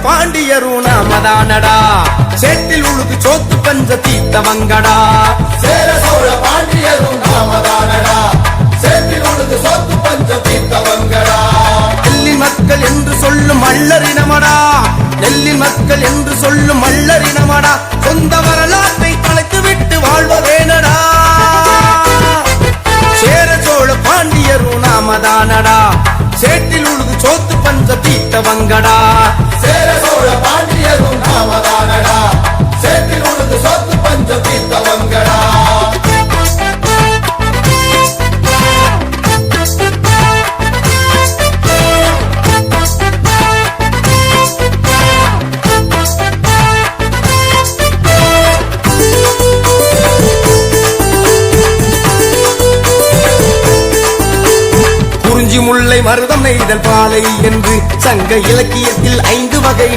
பாண்டியரும் நாமதானடா சேற்றில் உழுது சோத்து பஞ்ச தீர்த்தவங்கடா சேர சோழ பாண்டியரும் நாமதானடா சேற்றில் உழுது சோத்து பஞ்ச தீர்த்தவங்கடா நெல்லின் மக்கள் என்று சொல்லும் மல்லரினமடா நெல்லின் மக்கள் என்று சொல்லும் மல்லரினமடா சொந்த வரலாற்றை கலைத்து விட்டு வாழ்வதேனடா சேர சோழ பாண்டியரும் நாமதானடா சேற்றில் உழுது சோத்து பஞ்ச தீர்த்தவங்கடா சேர சோழ பாண்டியரும் நாமதானடா சேற்றில் உழுது சோத்து பஞ்ச தீர்த்தவங்கடா முல்லை மருதம் நெய்தல் பாலை என்று சங்க இலக்கியத்தில் 5